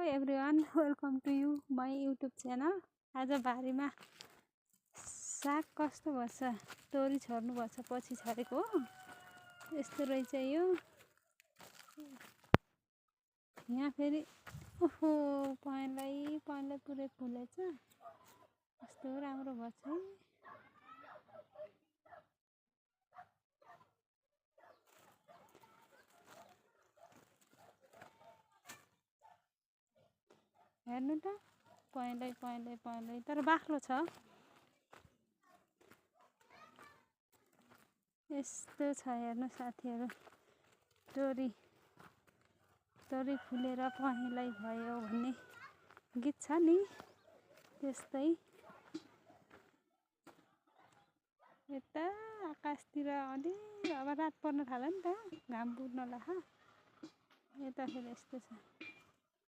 Everyone, welcome to you my YouTube channel. आज बारीमा साग कस्तो भएछ, तोरी छर्नु भएछ, पछि छरेको हो। यस्तो रहेछ यो। यहाँ फेरि ओहो पहेँलै पुरै फुलेछ। कस्तो राम्रो भएछ है। हेर्नु त पहेँलै तर बाक्लो छ। यस्तो छ हेर्नु साथीहरू। तोरी फुलेर पहेँलै भयो भन्ने गीत छ नि, त्यस्तै। यता आकाशतिर अलि अब रात पर्न थाल्यो नि त, घाम बुड्न लाख। यता फेरि यस्तो छ।